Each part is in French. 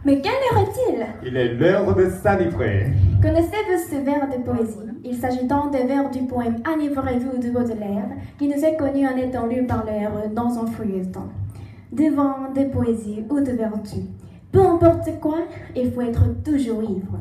Mais quelle heure est-il? Il est l'heure de s'enivrer. Connaissez-vous ce vers de poésie? Il s'agit donc des vers du poème Enivrez-vous de Baudelaire, qui nous est connu en étant lu par le héros dans un feuilleton. De vent, de poésie ou de vertu. Peu importe quoi, il faut être toujours ivre.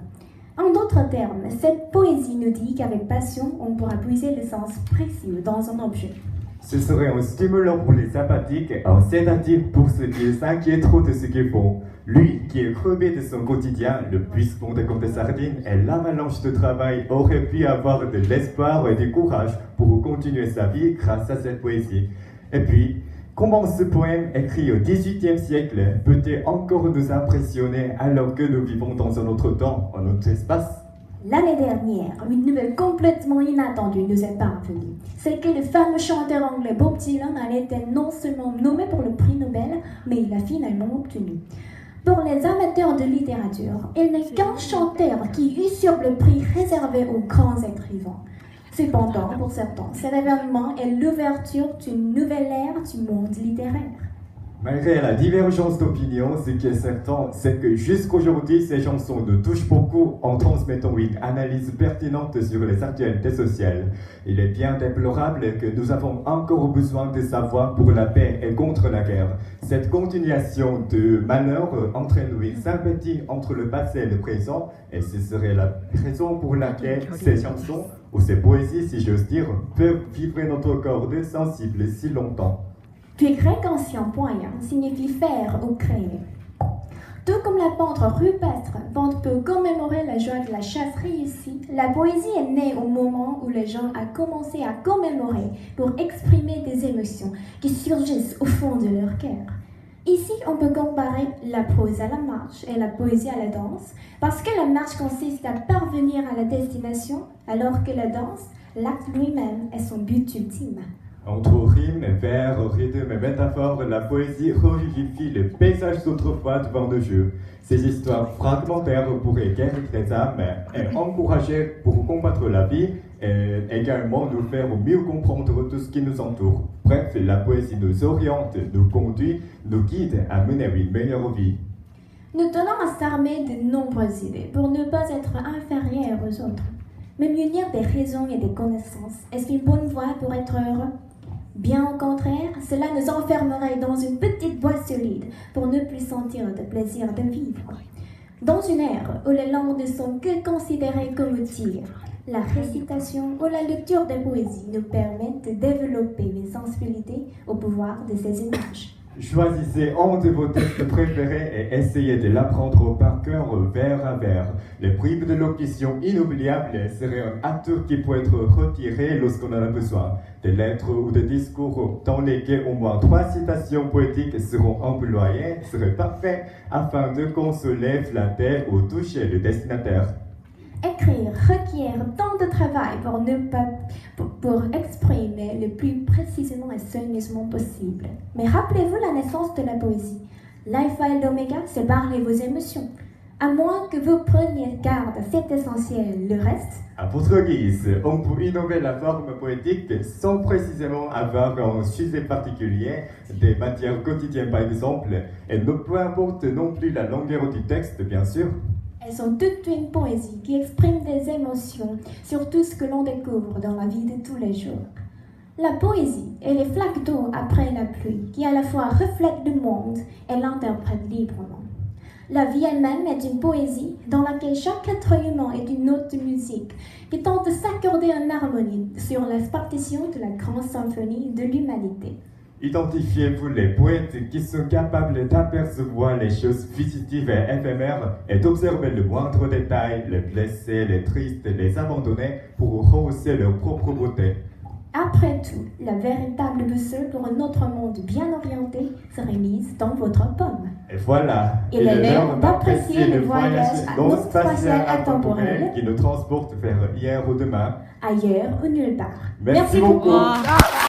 En d'autres termes, cette poésie nous dit qu'avec passion, on pourra puiser le sens précieux dans un objet. Ce serait un stimulant pour les sympathiques et un sédatif pour ceux qui s'inquiètent trop de ce qu'ils font. Lui, qui est crevé de son quotidien, le puissant comme des sardines et l'avalanche de travail, aurait pu avoir de l'espoir et du courage pour continuer sa vie grâce à cette poésie. Et puis, comment ce poème écrit au XVIIIe siècle peut-il encore nous impressionner alors que nous vivons dans un autre temps, un autre espace? L'année dernière, une nouvelle complètement inattendue nous est parvenue. C'est que le fameux chanteur anglais Bob Dylan a été non seulement nommé pour le prix Nobel, mais il l'a finalement obtenu. Pour les amateurs de littérature, il n'est qu'un chanteur qui usurpe le prix réservé aux grands écrivains. Cependant, pour certains, cet événement est l'ouverture d'une nouvelle ère du monde littéraire. Malgré la divergence d'opinion, ce qui est certain, c'est que jusqu'aujourd'hui, ces chansons nous touchent beaucoup en transmettant une analyse pertinente sur les actualités sociales. Il est bien déplorable que nous avons encore besoin de savoir pour la paix et contre la guerre. Cette continuation de malheur entraîne une sympathie entre le passé et le présent, et ce serait la raison pour laquelle ces chansons, ou ces poésies, si j'ose dire, peuvent vibrer notre corde sensible si longtemps. Puis grec ancien poyen signifie faire ou créer. Tout comme la peintre rupestre peut commémorer la joie de la chasse réussie, la poésie est née au moment où les gens ont commencé à commémorer pour exprimer des émotions qui surgissent au fond de leur cœur. Ici, on peut comparer la prose à la marche et la poésie à la danse, parce que la marche consiste à parvenir à la destination, alors que la danse, l'acte lui-même, est son but ultime. Entre rimes, vers, rythme et métaphores, la poésie revivifie les paysages d'autrefois devant nos yeux. Ces histoires fragmentaires pourraient guérir les âmes et encourager pour combattre la vie et également nous faire mieux comprendre tout ce qui nous entoure. Bref, la poésie nous oriente, nous conduit, nous guide à mener une meilleure vie. Nous tenons à s'armer de nombreuses idées pour ne pas être inférieurs aux autres. Mais munir des raisons et des connaissances, est-ce une bonne voie pour être heureux? Bien au contraire, cela nous enfermerait dans une petite boîte solide pour ne plus sentir le plaisir de vivre. Dans une ère où les langues ne sont que considérées comme outils, la récitation ou la lecture des poésies nous permettent de développer une sensibilité au pouvoir de ces images. Choisissez un de vos textes préférés et essayez de l'apprendre par cœur vers à vers. Les bribes de locution inoubliables seraient un acteur qui peut être retiré lorsqu'on en a besoin. Des lettres ou des discours dans lesquels au moins 3 citations poétiques seront employées seraient parfaits afin de consoler, flatter ou toucher le destinataire. Écrire requiert tant de travail pour exprimer le plus précisément et soigneusement possible. Mais rappelez-vous la naissance de la poésie. L'alpha et l'oméga, c'est parler vos émotions. À moins que vous preniez garde à cet essentiel, le reste... À votre guise, on peut innover la forme poétique sans précisément avoir un sujet particulier, des matières quotidiennes par exemple, et ne peu importe non plus la longueur du texte, bien sûr. Elles sont toute une poésie qui exprime des émotions sur tout ce que l'on découvre dans la vie de tous les jours. La poésie est les flaques d'eau après la pluie qui à la fois reflètent le monde et l'interprètent librement. La vie elle-même est une poésie dans laquelle chaque être humain est une note de musique qui tente de s'accorder en harmonie sur la partition de la grande symphonie de l'humanité. Identifiez-vous les poètes qui sont capables d'apercevoir les choses fugitives et éphémères et d'observer le moindre détail, les blessés, les tristes, les abandonnés pour rehausser leur propre beauté. Après tout, la véritable boussole pour un autre monde bien orienté serait mise dans votre pomme. Et voilà, il est l'heure d'apprécier le voyage non spatial intemporel qui nous transporte vers hier ou demain, ailleurs ou nulle part. Merci beaucoup.